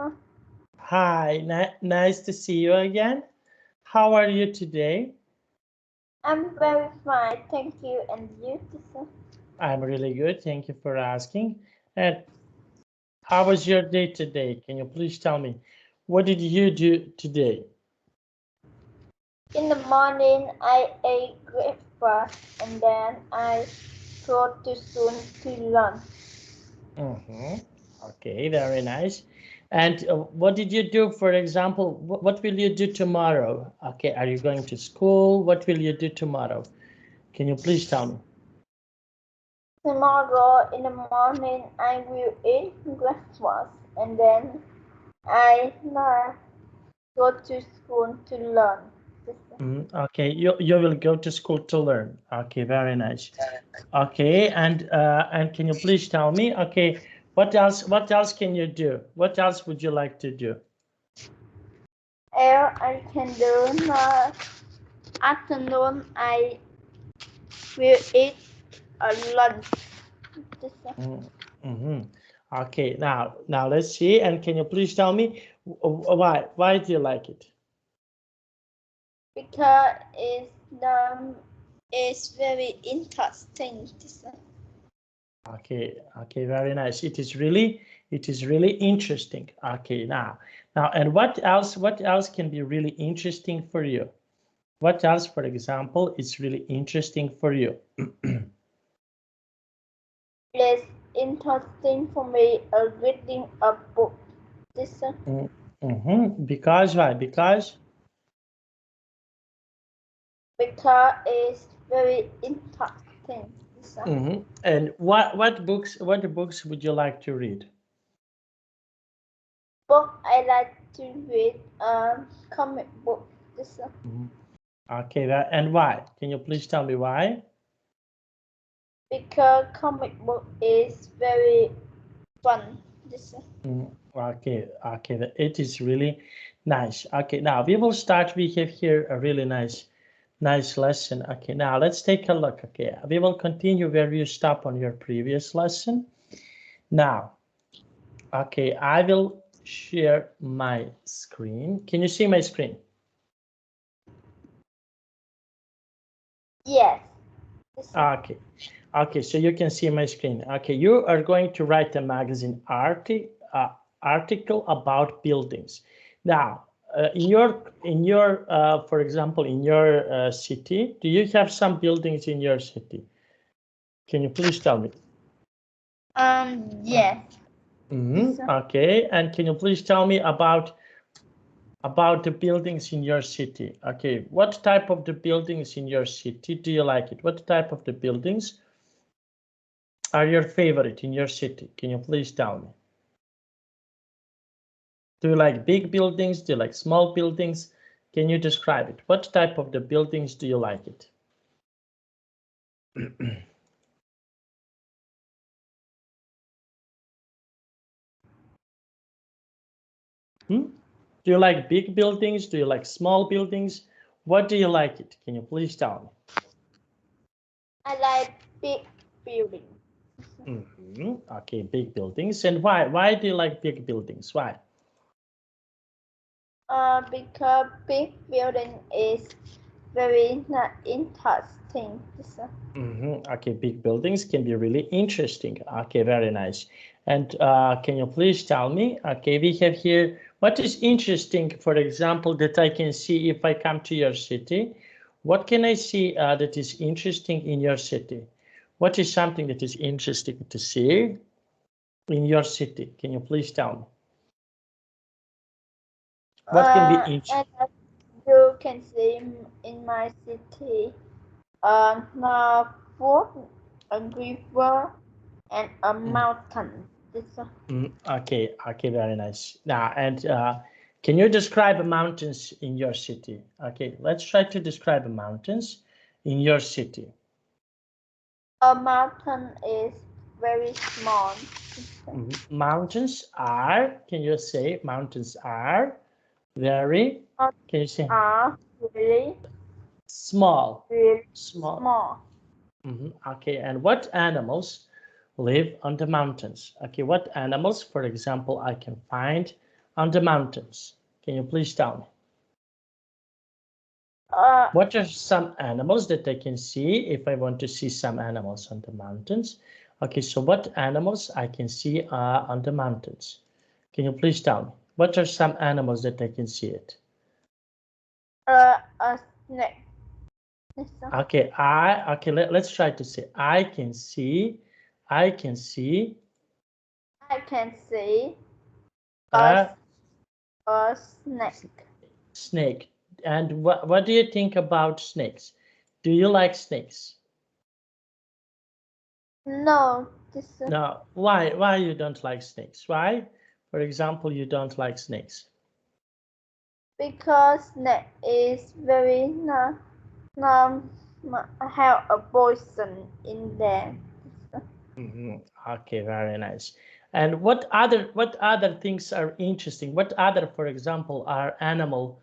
teacher. Hi, nice to see you again. How are you today? I'm very fine, thank you. And you, teacher? I'm really good. Thank you for asking. And how was your day today? Can you please tell me, what did you do today? In the morning, I ate breakfast and then I go to school to lunch. Okay, very nice. And what did you do, for example, what will you do tomorrow? Okay, are you going to school? What will you do tomorrow? Can you please tell me? Tomorrow in the morning, I will eat breakfast and then I go to school to learn. Okay, you will go to school to learn. Okay, very nice. Okay, and can you please tell me, okay, what else can you do? What else would you like to do? I can do in the afternoon, I will eat a lunch. Okay, now let's see, and can you please tell me why do you like it? Because it's very interesting. Okay, very nice. It is really interesting. Okay, now and what else can be really interesting for you? What else, for example, is really interesting for you? It's interesting for me reading a book. Because why? Because it's very interesting. And what books would you like to read? Book I like to read comic book. Okay, and why? Can you please tell me why? Because comic book is very fun. Okay, it is really nice. Okay, now we will start. We have here a really nice lesson. Okay, now let's take a look. Okay, we will continue where you stop on your previous lesson. Now, okay, I will share my screen. Can you see my screen? Yes. Okay, so you can see my screen. Okay, you are going to write a magazine article about buildings. Now, in your for example, in your city, do you have some buildings in your city? Can you please tell me? Yes. Okay, and can you please tell me about the buildings in your city? Okay, what type of the buildings in your city do you like it? What type of the buildings are your favorite in your city? Can you please tell me? Do you like big buildings? Do you like small buildings? Can you describe it? What type of the buildings do you like it? Do you like big buildings? Do you like small buildings? What do you like it? Can you please tell me? I like big buildings. Okay, big buildings. And why? Why do you like big buildings? Why? Because big building is very interesting. Okay, big buildings can be really interesting. Okay, very nice. And can you please tell me, okay, we have here, what is interesting, for example, that I can see if I come to your city? What can I see that is interesting in your city? What is something that is interesting to see in your city? Can you please tell me? What can be interesting? You can see in my city, a fort, a river, and a mountain. Okay, very nice. Now, and can you describe mountains in your city? Okay, let's try to describe mountains in your city. A mountain is very small. Mountains are, can you say mountains are very, can you say? Are really Small. really small. Okay, and what animals live on the mountains? Okay, what animals, for example, I can find on the mountains? Can you please tell me? What are some animals that I can see if I want to see some animals on the mountains? Okay, so what animals I can see on the mountains? Can you please tell me? What are some animals that I can see it? A snake. Okay, let's try to say I can see a snake. Snake. And what do you think about snakes? Do you like snakes? No, No. Why you don't like snakes? Why? For example, you don't like snakes. Because snake is very have a poison in them. Okay, very nice. And what other things are interesting? What other, for example, animals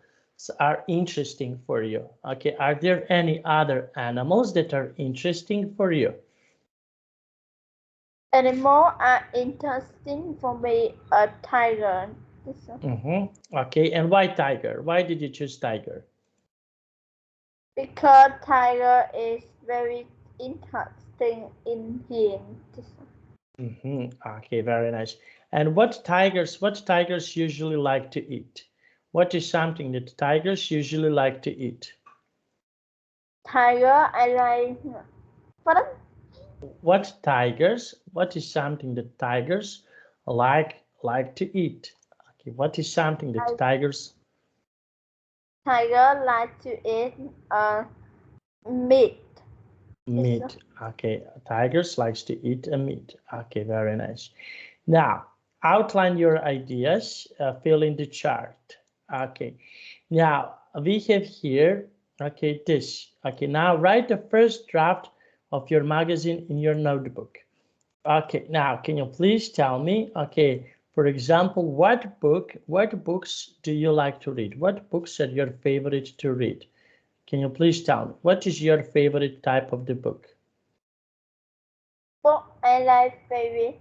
are interesting for you? Okay, are there any other animals that are interesting for you? Animals are interesting for me. A tiger. Okay, and why tiger? Why did you choose tiger? Because tiger is very interesting in him. Okay, very nice. And what tigers usually like to eat? What is something that tigers usually like to eat? Tiger, I like. Pardon? What is something that tigers like to eat? Okay, what is something that tigers like to eat meat. meat? Okay, tigers likes to eat a meat. Okay, very nice. Now, outline your ideas, fill in the chart. Okay, now we have here, okay, this. Okay, now write the first draft of your magazine in your notebook. Okay, now can you please tell me, okay, for example, what books do you like to read? What books are your favorite to read? Can you please tell me, what is your favorite type of the book? Book I like very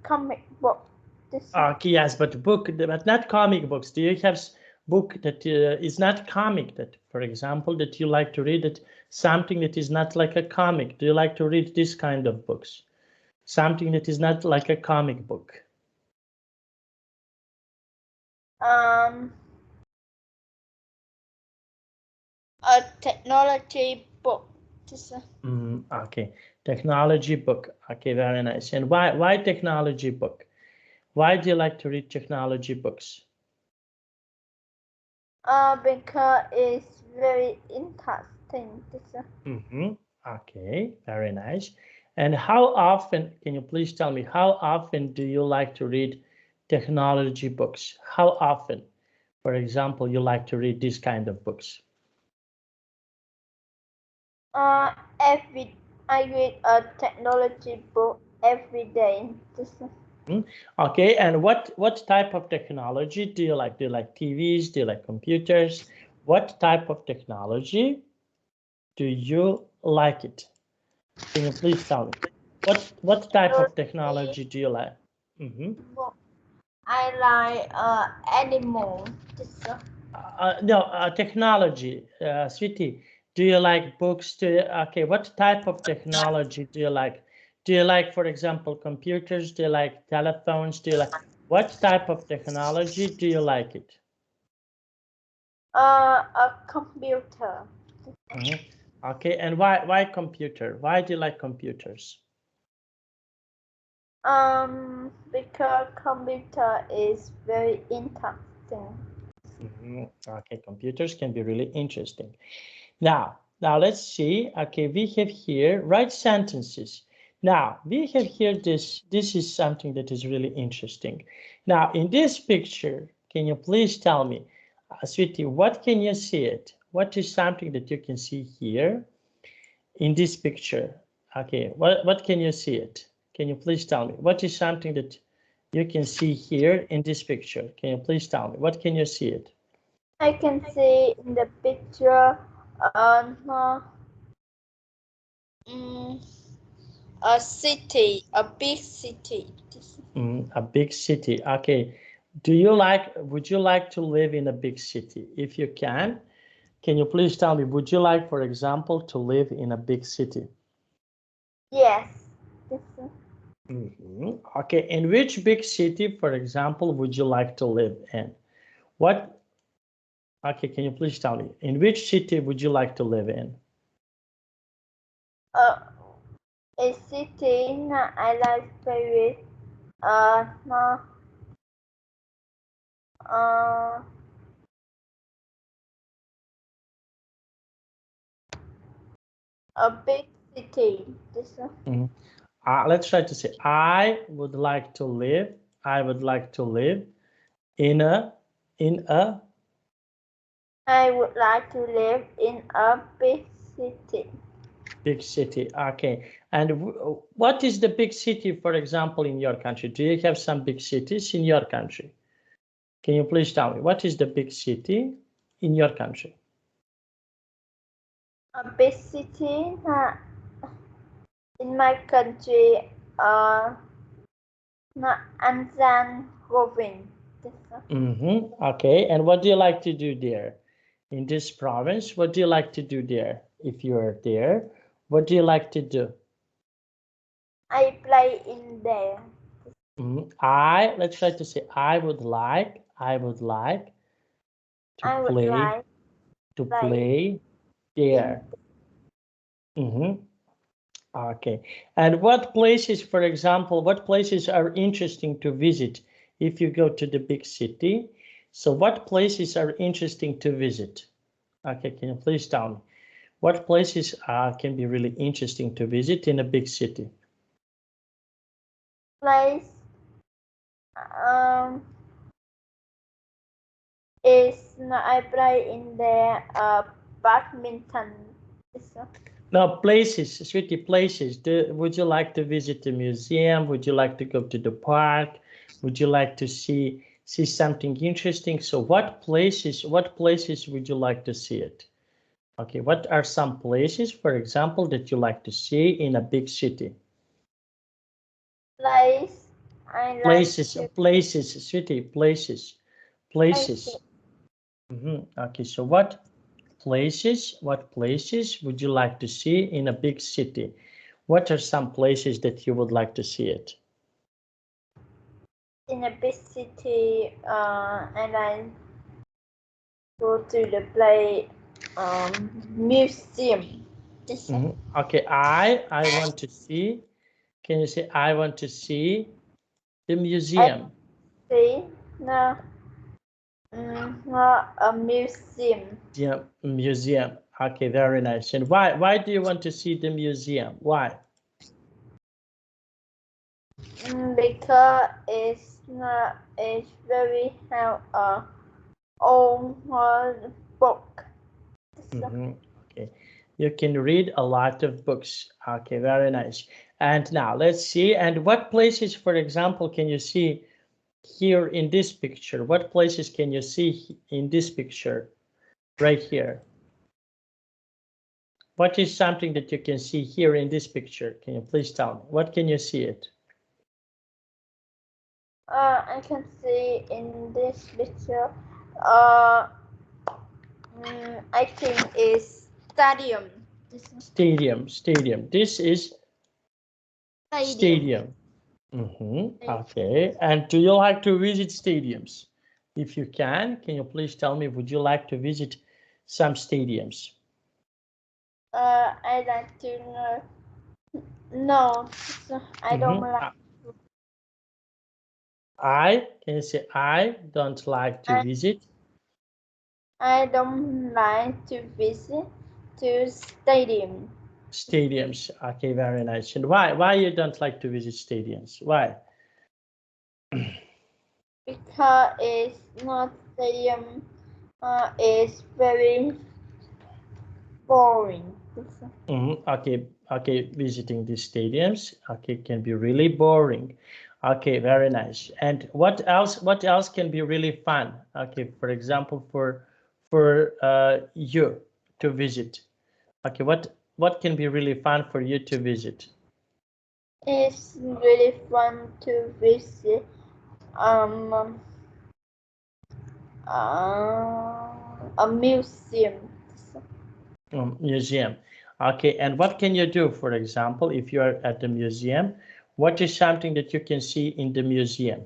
comic book. Okay, yes, but not comic books. Do you have book that is not comic that, for example, that you like to read it, something that is not like a comic? Do you like to read this kind of books? Something that is not like a comic book. A technology book. Okay, technology book. Okay, very nice. And why technology book? Why do you like to read technology books? Because it's very interesting. Okay, very nice. And how often, can you please tell me, how often do you like to read technology books? How often, for example, you like to read this kind of books? I read a technology book every day. Okay, and what type of technology do you like? Do you like TVs? Do you like computers? What type of technology do you like it? Can you please tell me? What type of technology do you like? I like animal. No, technology, sweetie. Do you like books? Okay, what type of technology do you like? Do you like, for example, computers? Do you like telephones? Do you like what type of technology do you like it? A computer. Okay, and why computer? Why do you like computers? Because computer is very interesting. Okay, computers can be really interesting. Now let's see. Okay, we have here write sentences. Now we have here this is something that is really interesting. Now in this picture, can you please tell me, sweetie, what can you see it? What is something that you can see here in this picture? Okay, what can you see it? Can you please tell me? What is something that you can see here in this picture? Can you please tell me? What can you see it? I can see in the picture a city, a big city. A big city. Okay, would you like to live in a big city? If you can you please tell me, would you like, for example, to live in a big city? Yes. Okay, in which big city, for example, would you like to live in? What? Okay, can you please tell me, in which city would you like to live in? A city I like very no, a big city. Let's try to say, I would like to live in a I would like to live in a big city. Big city. Okay. And what is the big city, for example, in your country? Do you have some big cities in your country? Can you please tell me, what is the big city in your country? A big city in my country, Anjan Govin. Okay. And what do you like to do there? In this province, what do you like to do there? If you are there, what do you like to do? I play in there. Let's try to say, I would like to play there. Okay. And what places, for example, what places are interesting to visit if you go to the big city? So what places are interesting to visit? Okay, can you please tell me what places can be really interesting to visit in a big city? Place is I play in there badminton. No, places, sweetie, places. Would you like to visit the museum? Would you like to go to the park? Would you like to see something interesting? So what places would you like to see it? Okay, what are some places, for example, that you like to see in a big city? Place I like places, sweetie, places. Okay, so what places would you like to see in a big city? What are some places that you would like to see it? In a big city, and I go to the museum. Okay, I want to see. Can you say I want to see the museum? See, no, not a museum. Yeah, museum. Okay, very nice. And why do you want to see the museum? Why? Because it's very old book. Okay, you can read a lot of books. Okay, very nice. And now let's see. And what places, for example, can you see here in this picture? What places can you see in this picture right here? What is something that you can see here in this picture? Can you please tell me? What can you see it? I can see in this picture. I think it's stadium. Stadium. This is stadium. Okay. And do you like to visit stadiums? If you can you please tell me, would you like to visit some stadiums? I like to know. No, I don't like. Can you say I don't like to visit? I don't like to visit to stadium. Stadiums. Okay, very nice. And why you don't like to visit stadiums? Why? Because it's not stadium. It's very boring. Okay, visiting these stadiums, okay, can be really boring. Okay, very nice. And what else can be really fun? Okay, for example, for you to visit. Okay, what can be really fun for you to visit? It's really fun to visit A museum. Museum. Okay, and what can you do, for example, if you are at the museum? What is something that you can see in the museum?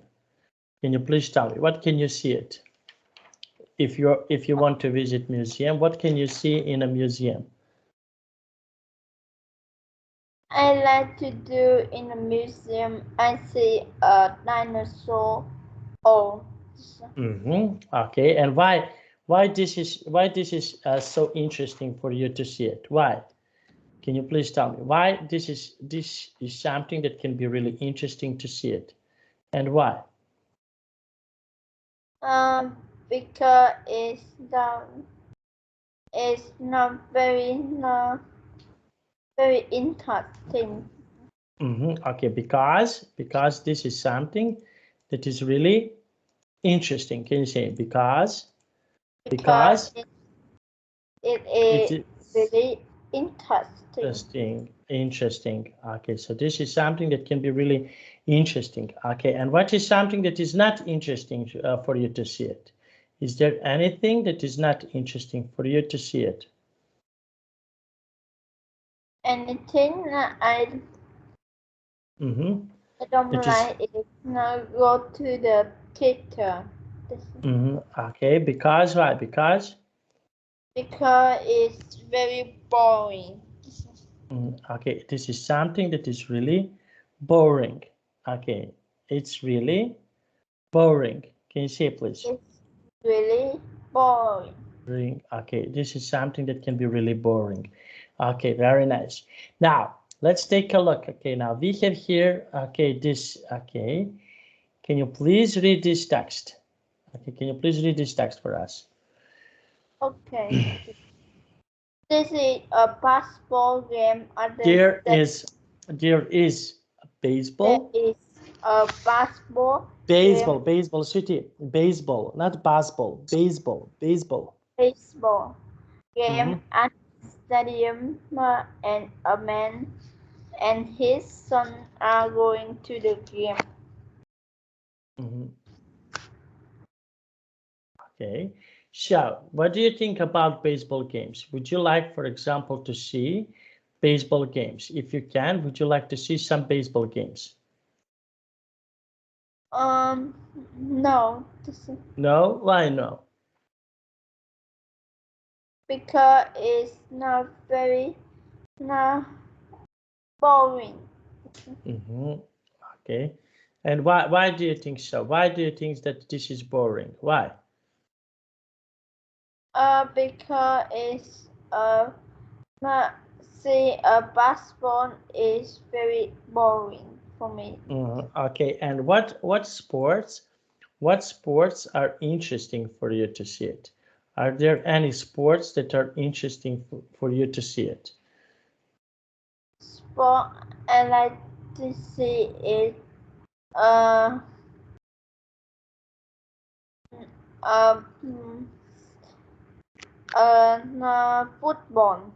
Can you please tell me, what can you see it? If you want to visit museum, what can you see in a museum? I like to do in a museum. I see a dinosaur. Oh. Okay, and why this is so interesting for you to see it? Why? Can you please tell me why this is something that can be really interesting to see it, and why? Because it's not very interesting. Okay, because this is something that is really interesting. Can you say because it it is is really interesting. interesting. Okay, so this is something that can be really interesting. Okay, and what is something that is not interesting for you to see it? Is there anything that is not interesting for you to see it? Anything I don't like is not go to the theater. Okay, because why? Because It's very boring. okay, this is something that is really boring. Okay, it's really boring. Can you say please? It's really boring. Boring. Okay, this is something that can be really boring. Okay, very nice. Now let's take a look. Okay, now we have here. Okay, this. Okay, can you please read this text? Okay, can you please read this text for us? Okay. This is a basketball game. There is a There baseball. is a basketball Baseball, game. baseball, sweetie. Baseball, not baseball. Baseball, baseball. Baseball game at stadium, and a man and his son are going to the game. Okay. So, what do you think about baseball games? Would you like, for example, to see baseball games? If you can, would you like to see some baseball games? No. No? Why no? Because it's not very boring. Okay. And why do you think so? Why do you think that this is boring? Why? Because it's see a basketball is very boring for me. Okay. And what sports are interesting for you to see it? Are there any sports that are interesting for you to see it? Sport I like to see is football.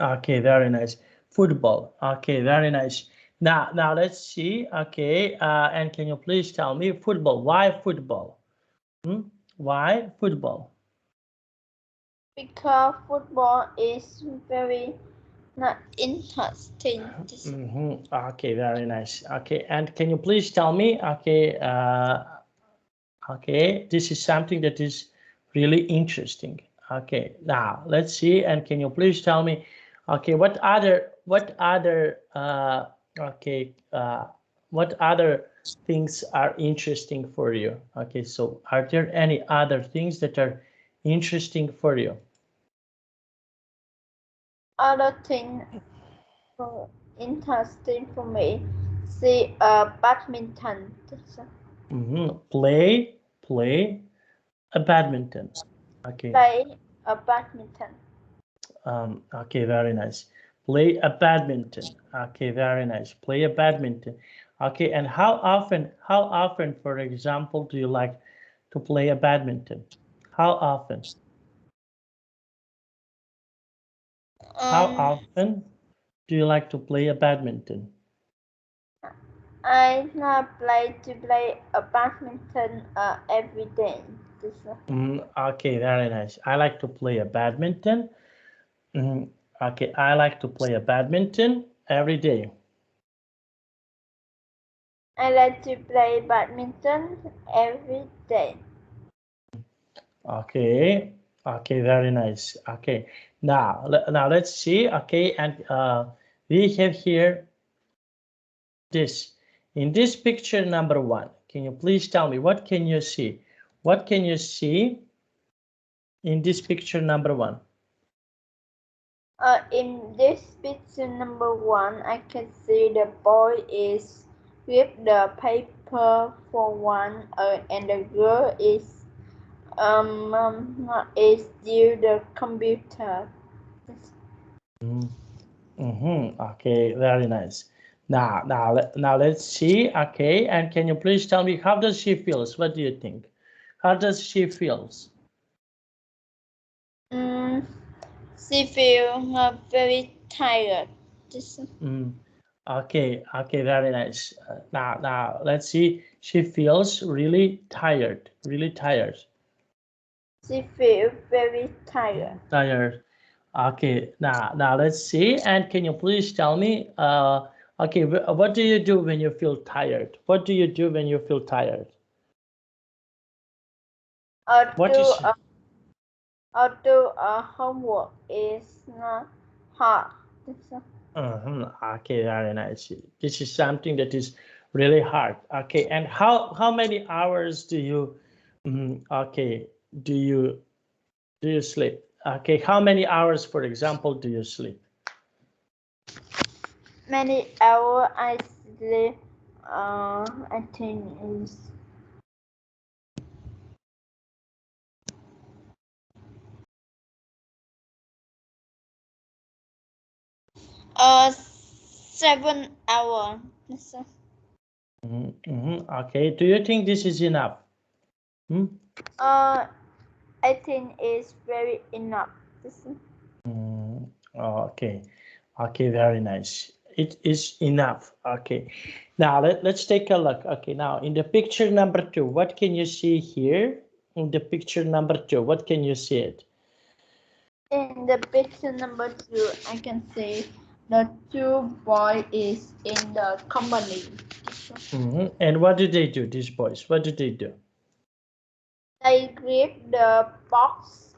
Okay, very nice. Football. Okay, very nice. Now let's see. Okay, and can you please tell me football? Why football? Why football? Because football is very not interesting. Okay, very nice. Okay, and can you please tell me? Okay, okay, this is something that is really interesting. Okay, now let's see. And can you please tell me? Okay, what other okay what other things are interesting for you? Okay, so are there any other things that are interesting for you? Other thing interesting for me, see badminton. Play a badminton. Okay. Play a badminton. Okay, very nice. Play a badminton. Okay, very nice. Play a badminton. Okay, and how often, for example, do you like to play a badminton? How often? How Um, often do you like to play a badminton? I not play a badminton every day. Okay, very nice. I like to play a badminton. Okay, I like to play a badminton every day. I like to play badminton every day. Okay, okay, very nice. Okay, now let's see. Okay, and we have here this. In this picture number 1, can you please tell me what can you see? What can you see in this picture number 1? In this picture number 1, I can see the boy is with the paper for one, and the girl is use the computer. Okay, very nice. Now let's see. Okay, and can you please tell me how does she feels? What do you think? How does she feels? She feels very tired. Okay, very nice. Now let's see. She feels really tired. Really tired. She feels very tired. Tired. Okay, now let's see. And can you please tell me? Okay, what do you do when you feel tired? What do you do when you feel tired? What is? Do homework is not hard. Okay, very nice. This is something that is really hard. Okay, and how many hours do you? Okay, do you sleep? Okay, how many hours, for example, do you sleep? Many hours I sleep. I think is 7 hours. Okay, do you think this is enough? I think it's very enough. Okay, very nice. It is enough. Okay, now let's take a look. Okay, now in the picture number 2, what can you see here? In the picture number 2, what can you see it? In the picture number 2, I can see the 2 boys is in the company. And what do they do, these boys? What do they do? They grip the box.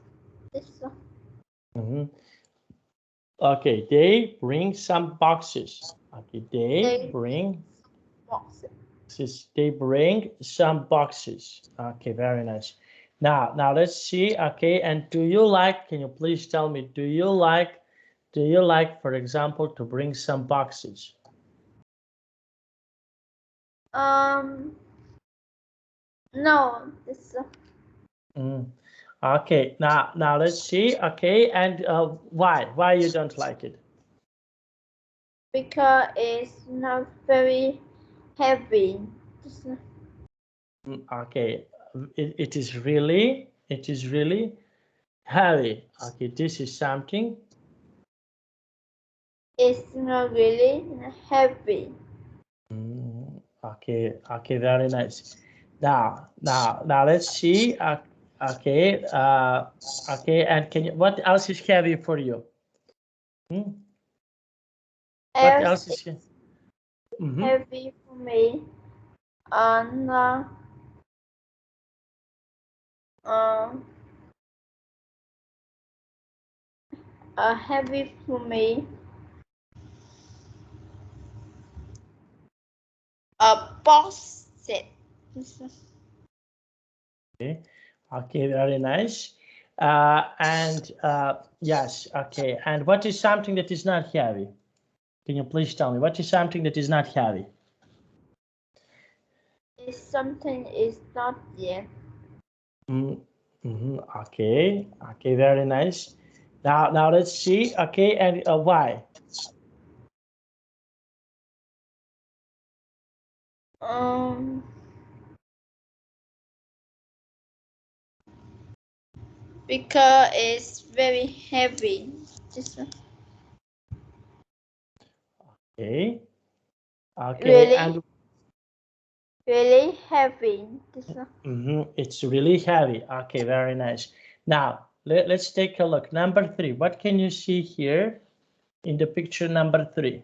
Okay, they bring some boxes. Okay, they bring boxes. They bring some boxes. Okay, very nice. Now let's see. Okay, and do you like? Can you please tell me? Do you like, for example, to bring some boxes? No. Okay, now let's see. Okay, and why you don't like it? Because it's not very heavy. Okay, it is really heavy. Okay, this is something. It's not really heavy. Okay, very nice. Now let's see. Okay, okay, and what else is heavy for you? What else is heavy for me? And heavy for me. A box set. Okay, very nice. And yes, okay. And what is something that is not heavy? Can you please tell me what is something that is not heavy? If something is not yet. Okay, very nice. Now let's see. Okay, and why? Because it's very heavy. Okay. Okay, Really? and really heavy. It's really heavy. Okay, very nice. Now, let's take a look. Number 3, what can you see here in the picture number 3?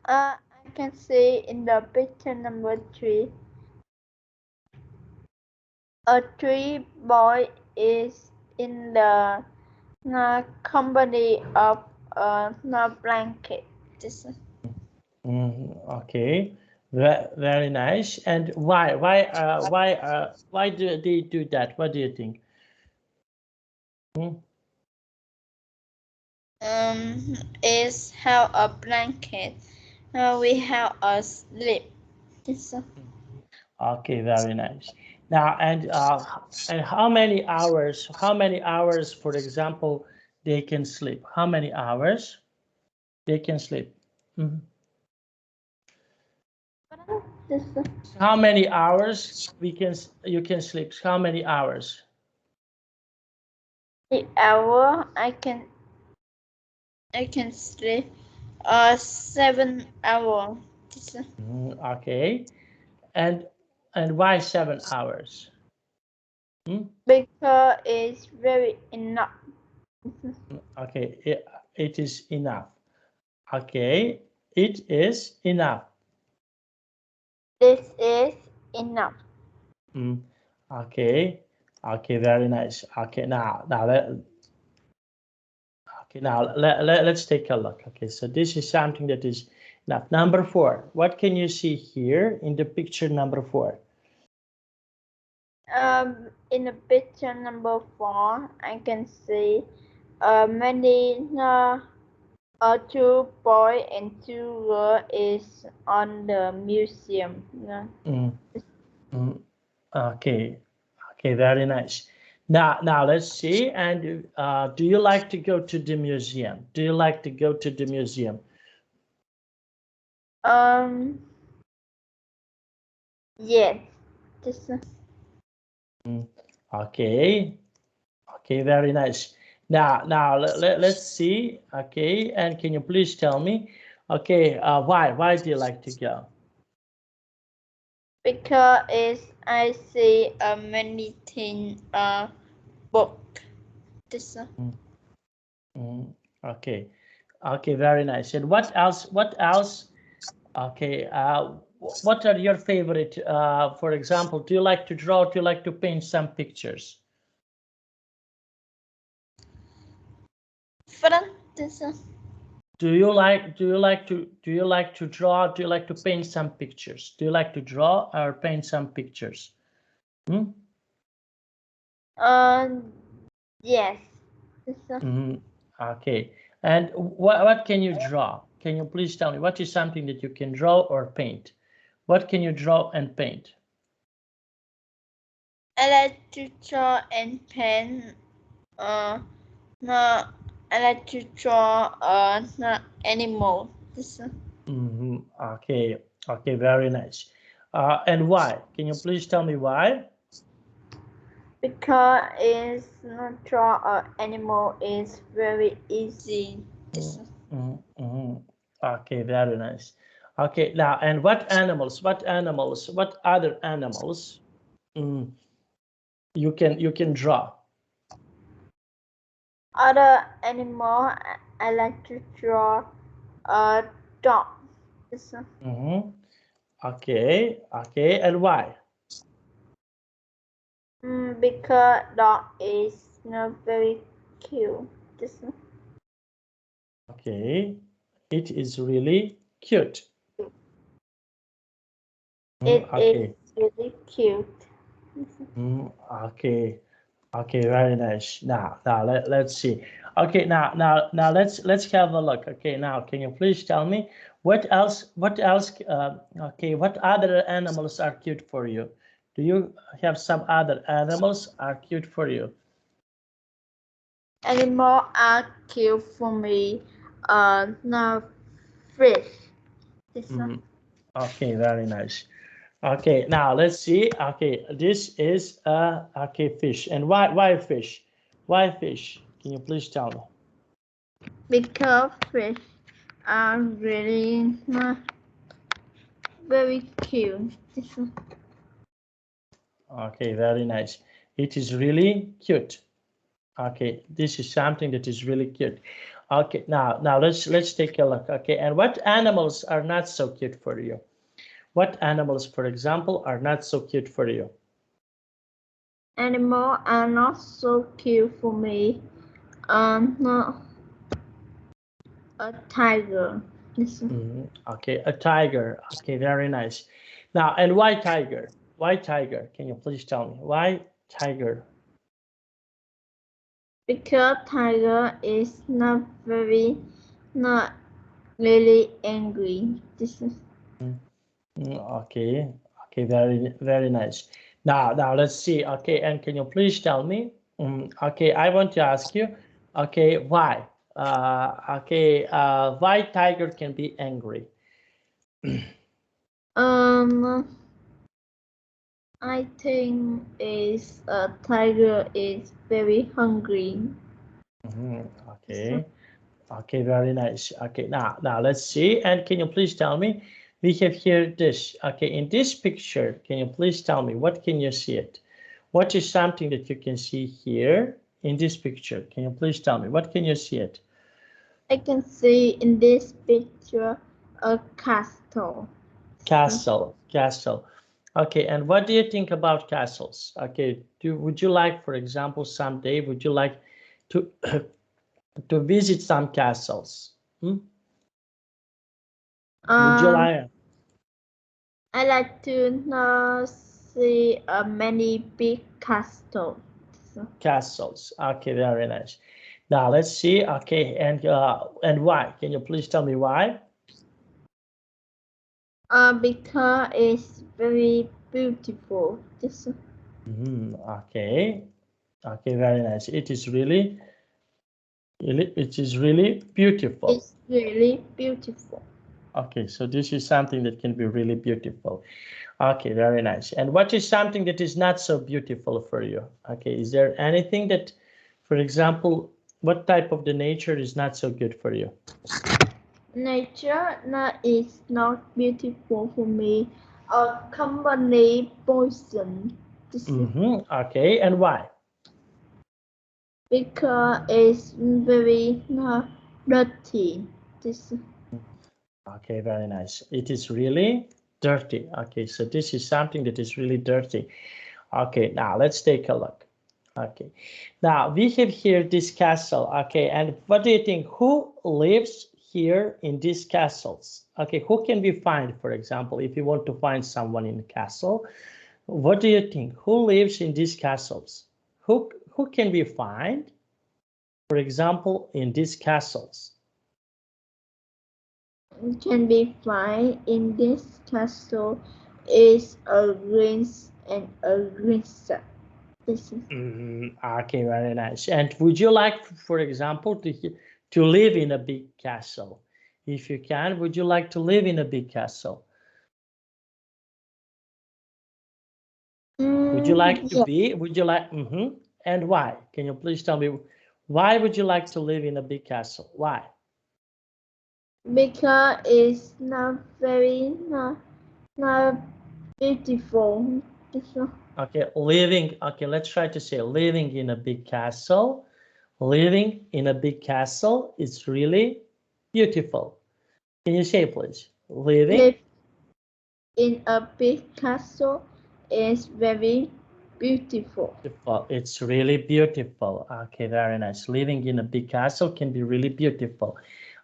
I can see in the picture number 3, a tree boy is in the company of a blanket. Okay, very nice. And why do they do that? What do you think? Is have a blanket. We have a sleep. Okay, very nice. Now, and how many hours? How many hours, for example, they can sleep? How many hours they can sleep? How many hours you can sleep? How many hours? The hour I can sleep 7 hours. Okay, and why 7 hours? Because it's very enough. Okay, it is enough. Okay, it is enough. This is enough. Okay, okay, very nice. Okay, now let's take a look. Okay, so this is something that is enough. Number 4, what can you see here in the picture number 4? In the picture number 4, I can see many 2 boy and 2 girl is on the museum. Okay, okay, very nice. Now let's see. And do you like to go to the museum? Do you like to go to the museum? Yes. Okay, okay, very nice. Now let's see. Okay, and can you please tell me? Okay, why do you like to go? Because I see many things book. Okay, okay, very nice. And what else? What else? Okay, what are your favorite? For example, do you like to draw? Do you like to paint some pictures? Do you like to draw? Do you like to paint some pictures? Do you like to draw or paint some pictures? Yes. Okay. And what can you draw? Can you please tell me what is something that you can draw or paint? What can you draw and paint? I like to draw and paint. No, I like to draw animal. Okay. Okay. Very nice. And why? Can you please tell me why? Because it's not draw animal is very easy. Okay, very nice. Okay, now, and what other animals you can draw? Other animal I like to draw a dog. Okay, okay, and why? Because dog is not very cute. Okay, it is really cute. It Okay. is really cute. Okay, okay, very nice. Now let's see. Okay, now let's have a look. Okay, now can you please tell me what else? Okay, what other animals are cute for you? Do you have some other animals are cute for you? Animal are cute for me. No fish. Okay, very nice. Okay, now let's see. Okay, this is okay, fish. And why fish? Why fish? Can you please tell me? Because fish are really very cute. Okay, very nice. It is really cute. Okay, this is something that is really cute. Okay, now let's take a look. Okay, and what animals are not so cute for you? What animals, for example, are not so cute for you? Animals are not so cute for me. Not a tiger. Okay, a tiger. Okay, very nice. Now, and why tiger? Why tiger? Can you please tell me why tiger? Because tiger is not really angry. Okay, okay, very nice. Now let's see. Okay, and can you please tell me? Okay, I want to ask you. Okay, why? Okay, why tiger can be angry? I think is a tiger is very hungry. Okay, okay, very nice. Okay, now let's see. And can you please tell me? We have here this. Okay, in this picture, can you please tell me what can you see it? What is something that you can see here in this picture? Can you please tell me what can you see it? I can see in this picture a castle. Castle. Okay, and what do you think about castles? Okay, would you like, for example, someday, would you like to to visit some castles? Would you like? I like to see many big castles. Castles. Okay, very nice. Now let's see. Okay, and why? Can you please tell me why? Because it's very beautiful. Okay. Okay, very nice. It is really beautiful. It's really beautiful. Okay, so this is something that can be really beautiful. Okay, very nice. And what is something that is not so beautiful for you? Okay, is there anything that, for example, what type of the nature is not so good for you? Nature is not beautiful for me. A company poison. Okay, and why? Because it's very dirty. Okay, very nice. It is really dirty. Okay, so this is something that is really dirty. Okay, now let's take a look. Okay, now we have here this castle. Okay, and what do you think? Who lives here in these castles? Okay, who can we find, for example, if you want to find someone in the castle? What do you think? Who lives in these castles? Who can we find, for example, in these castles? Can be found in this castle is a prince and a princess. Okay, very nice. And would you like, for example, to live in a big castle? If you can, would you like to live in a big castle? Would you like to be? Would you like? And why? Can you please tell me why would you like to live in a big castle? Why? Because it's not very not beautiful. Okay, living. Okay, let's try to say living in a big castle. Living in a big castle is really beautiful. Can you say, please? Living in a big castle is very beautiful. It's really beautiful. Okay, very nice. Living in a big castle can be really beautiful.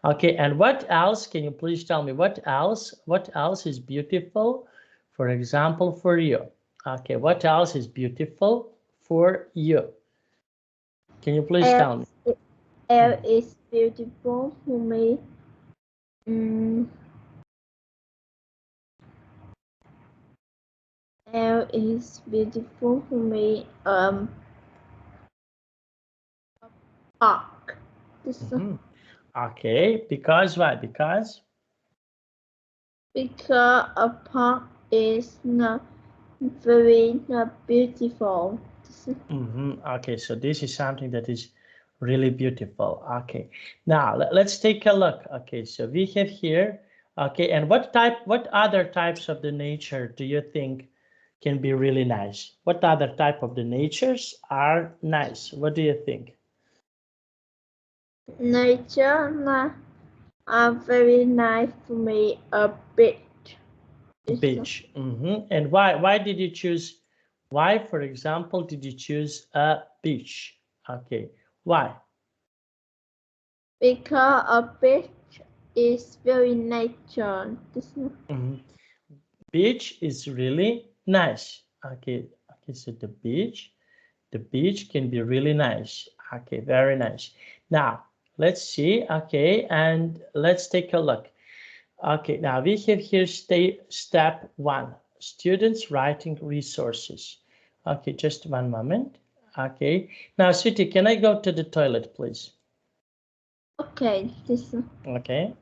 Okay, and what else? Can you please tell me what else? What else is beautiful? For example, for you. Okay, what else is beautiful for you? Can you please tell me? Air is beautiful for me. Air is beautiful for me. Park. Okay, because why? Because a park is not very beautiful. Okay, so this is something that is really beautiful. Okay, now let's take a look. Okay, so we have here. Okay, and what other types of the nature do you think can be really nice? What other type of the natures are nice? What do you think? Nature are very nice to me. A beach. Beach. And why did you choose? Why, for example, did you choose a beach? Okay, why? Because a beach is very nature. Beach is really nice. Okay, so the beach can be really nice. Okay, very nice. Now let's see. Okay, and let's take a look. Okay, now we have here step 1, students writing resources. Okay, just one moment. Okay, now sweetie, can I go to the toilet, please? Okay, Okay.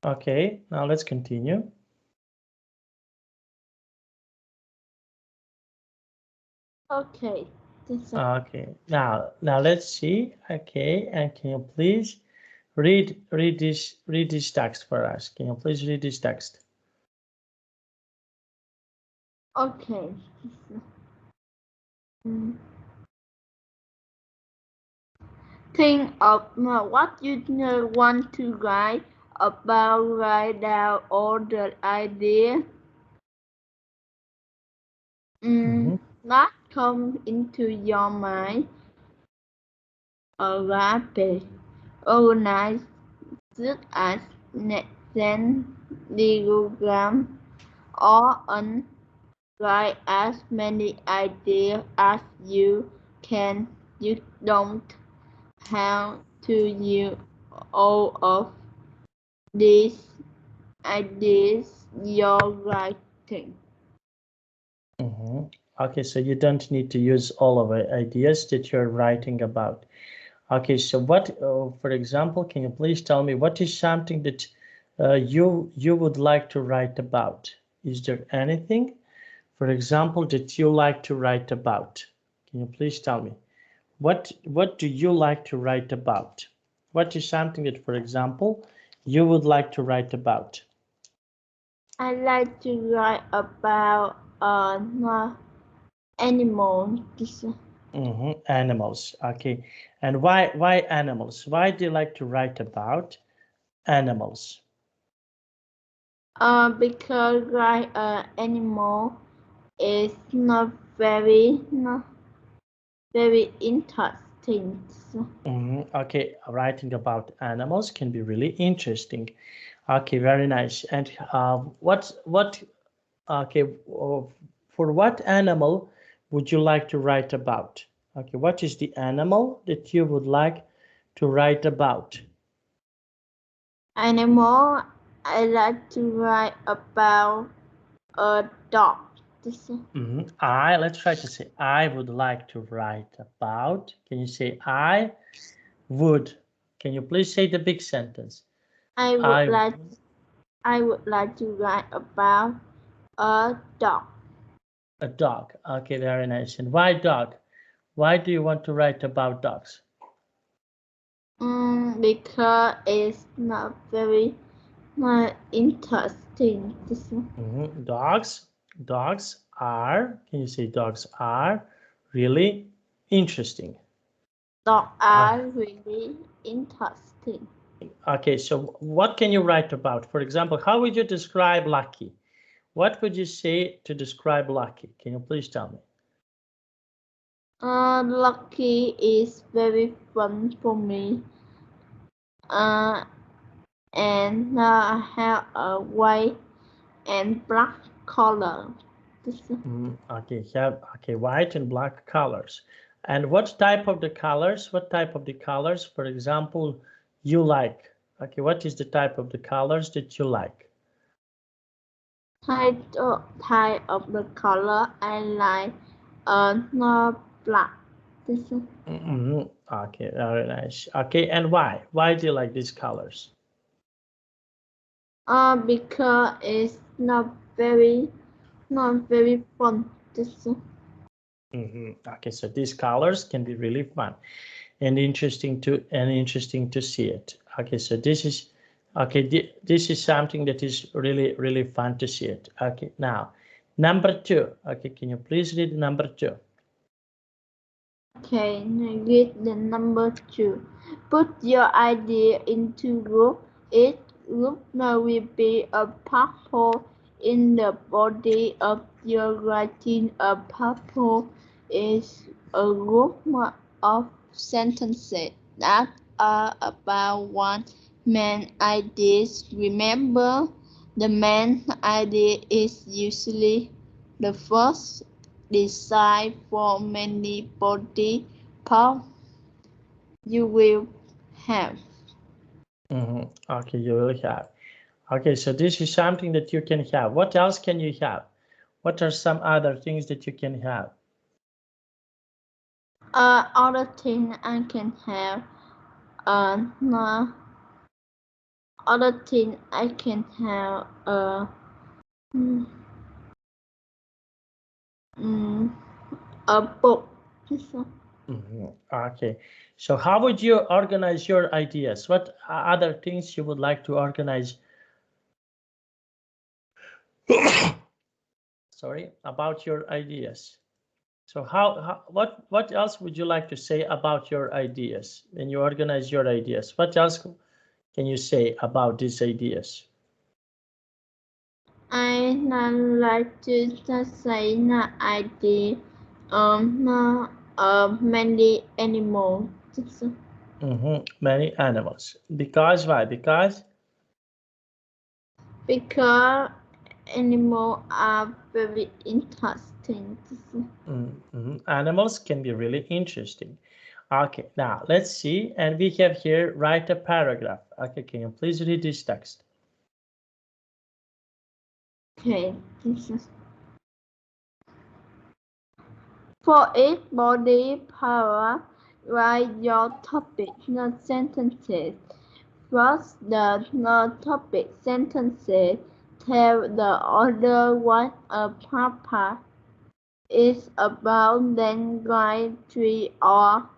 Okay, now let's continue. Okay. Okay, now let's see. Okay, and can you please read this text for us? Can you please read this text? Okay. Mm. Think of what you want to write about. Write down all the ideas that come into your mind. Rapid, organize it as Zen diagram or write as many ideas as you can. You don't have to use all of these ideas you're writing. Okay, so you don't need to use all of the ideas that you're writing about. Okay, so what, for example, can you please tell me what is something that you would like to write about? Is there anything, for example, that you like to write about? Can you please tell me what do you like to write about? What is something that, for example, you would like to write about? I like to write about animals. Animals. Okay, and why animals? Why do you like to write about animals? Because like animal is not very interesting. Okay, writing about animals can be really interesting. Okay, very nice. And okay, for what animal would you like to write about? Okay, what is the animal that you would like to write about? Animal, I like to write about a dog. Let's try to say, I would like to write about. Can you say I would? Can you please say the big sentence? I would like I would like to write about a dog. A dog. Okay, very nice. And why dog? Why do you want to write about dogs? Because it's not very interesting. Dogs are, can you say dogs are really interesting? Dogs are really interesting. Okay, so what can you write about? For example, how would you describe Lucky? What would you say to describe Lucky? Can you please tell me? Lucky is very fun for me. And have a white and black color. Okay, white and black colors. And what type of the colors? What type of the colors, for example, you like? Okay, what is the type of the colors that you like? Type of the color I like not black. Okay, very nice. Okay, and why? Why do you like these colors? Because it's not very fun. Okay, so these colors can be really fun and interesting to see it. Okay, so this is this is something that is really fun to see it. Okay, now number 2. Okay, can you please read number 2? Okay, read the number 2. Put your idea into group. Each group will be a purple in the body of your writing. A purple is a group of sentences that are about one main idea. Remember, the main idea is usually the first design for many body parts you will have. Okay, you will have. Okay, so this is something that you can have. What else can you have? What are some other things that you can have? Other thing I can have, other thing I can have, a book. Okay, so how would you organize your ideas? What other things you would like to organize? sorry, about your ideas. So what else would you like to say about your ideas when you organize your ideas? What else can you say about these ideas? I like to say the idea many animals. Many animals. Because why? Because Animals are very interesting. animals can be really interesting. Okay, now let's see. And we have here, write a paragraph. Okay, can you please read this text? Okay, for each body paragraph, write your topic, not sentences. First, the topic sentences tell the author what a paragraph is about, then write 3 or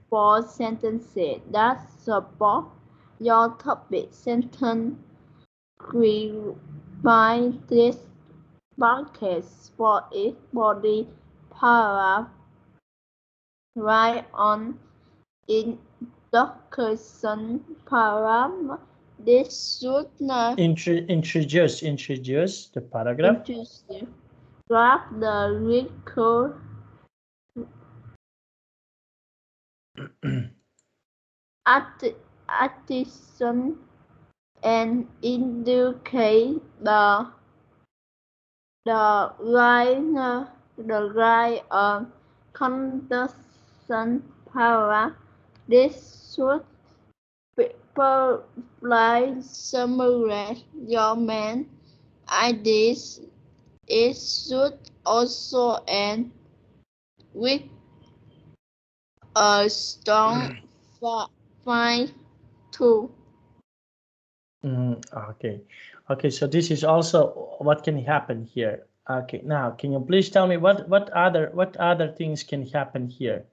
4 sentences that support your topic sentence. By this buckets for each body paragraph. Write on introduction paragraph. This should not Introduce the paragraph. introduce the record addition and indicate the right condition paragraph. This should provide summarize your main ideas. It should also end with a strong find tool. Okay, so this is also what can happen here. Okay, now can you please tell me what other things can happen here?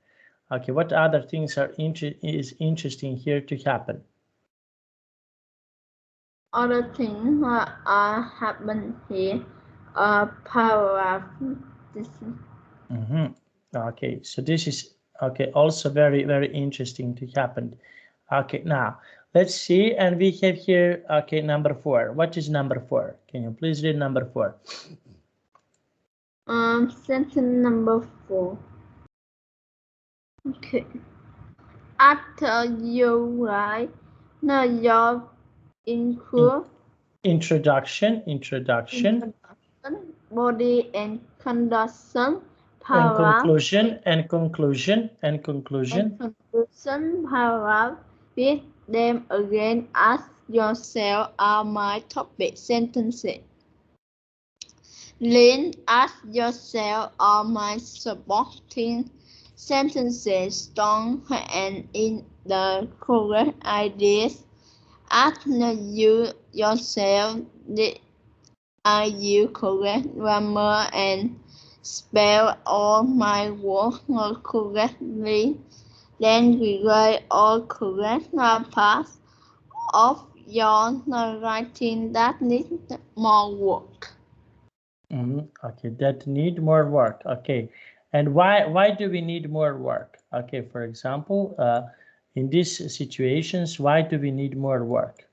Okay, what other things is interesting here to happen? Other things are happen here paragraph. Okay, so this is okay, also very interesting to happen. Okay, now let's see, and we have here, okay, number 4. What is number 4? Can you please read number 4? Sentence number 4. Okay. After you write your Introduction, body and conduction and paragraph, conclusion paragraph, read them again. Ask yourself, are my topic sentences? Then ask yourself, are my supporting sentences strong and in the correct ideas? Ask you yourself, are you correct grammar and spell all my words correctly? Then rewrite all correct parts of your writing that need more work. Okay, that need more work. Okay, and why do we need more work? Okay, for example, in these situations, why do we need more work?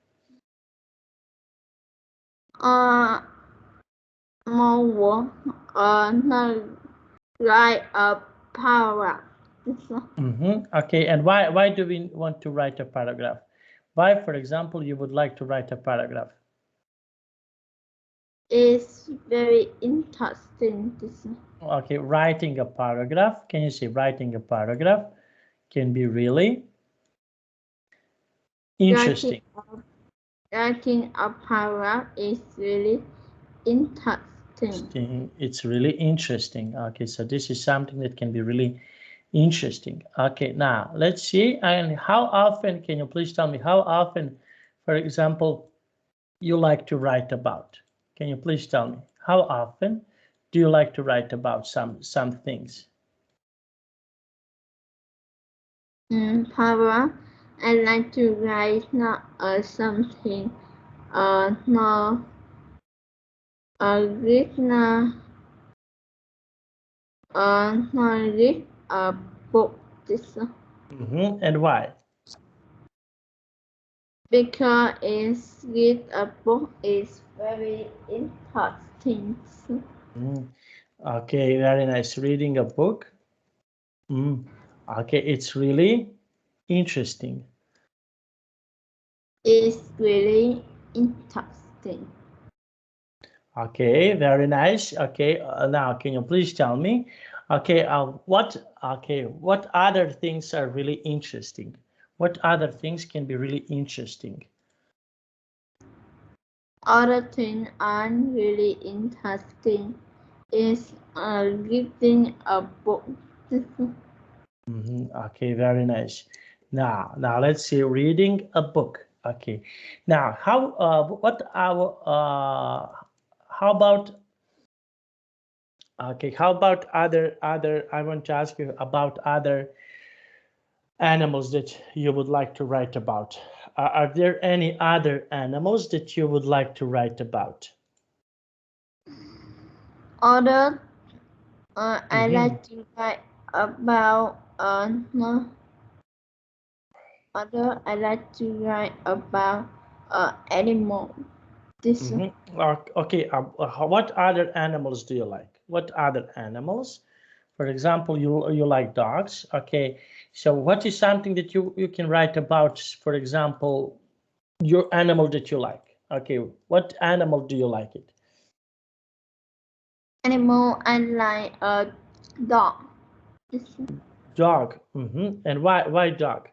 More work, write a paragraph. Okay, and why do we want to write a paragraph? Why, for example, you would like to write a paragraph? It's very interesting. Okay, writing a paragraph. Can you say writing a paragraph can be really interesting? Writing a paragraph is really interesting. It's really interesting. Okay, so this is something that can be really interesting. Okay, now let's see. And how often, can you please tell me how often, for example, you like to write about? Can you please tell me how often do you like to write about some things? Paragraph, I like to write something no read read a book. And why? Because read a book is very interesting. Okay, very nice. Reading a book. Okay, it's really interesting. It's really interesting. Okay, very nice. Okay, now can you please tell me, okay, what other things are really interesting? What other things can be really interesting? Other things are really interesting is reading a book. Okay, very nice. Now let's see, reading a book. Okay, now how about other I want to ask you about other animals that you would like to write about. Are there any other animals that you would like to write about? Other I like to write about other I like to write about animal. Okay, what other animals do you like? What other animals? For example, you like dogs. Okay, so what is something that you can write about? For example, your animal that you like. Okay, what animal do you like it? Animal I like a dog. Dog. And why dog?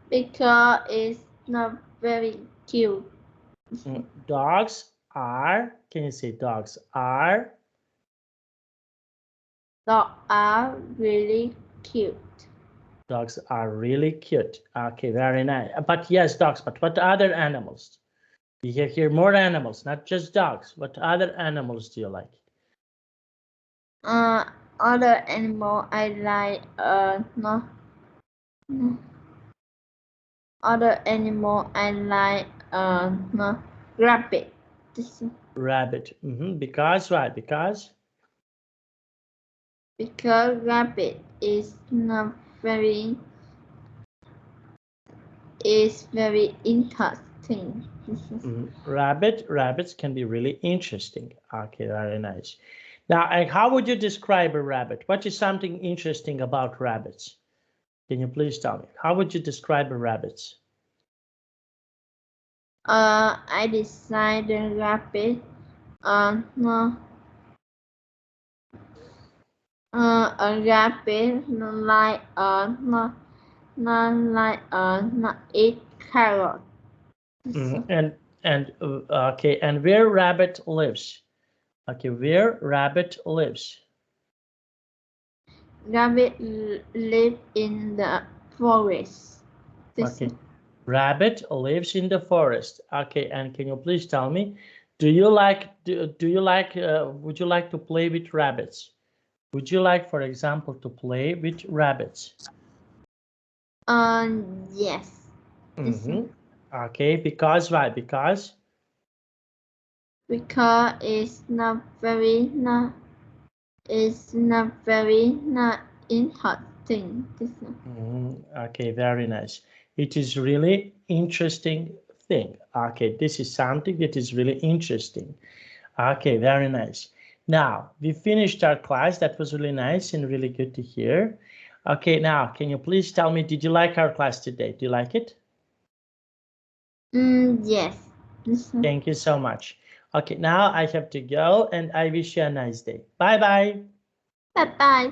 Because it's not very cute. Dogs are, can you say dogs are? Dogs are really cute. Dogs are really cute. Okay, very nice. But yes, dogs, but what other animals? You have here more animals, not just dogs. What other animals do you like? Other animal I like no. Other animal I like no, rabbit. Rabbit. Because why? Because Rabbit is not very interesting. rabbits can be really interesting. Okay, very nice. Now, how would you describe a rabbit? What is something interesting about rabbits? Can you please tell me? How would you describe a rabbit? I decide the rabbit. No. A rabbit like no, not like not eat carrot. And okay, and where rabbit lives? Okay, where rabbit lives? Rabbit live in the forest. Okay, rabbit lives in the forest. Okay, and can you please tell me, do you like would you like to play with rabbits? Would you like, for example, to play with rabbits? Yes. Okay, because why? Because It's not very interesting. okay, very nice. It is really interesting thing. Okay, this is something that is really interesting. Okay, very nice. Now, we finished our class. That was really nice and really good to hear. Okay, now, can you please tell me, did you like our class today? Do you like it? Yes. Thank you so much. Okay, now I have to go and I wish you a nice day. Bye-bye. Bye bye.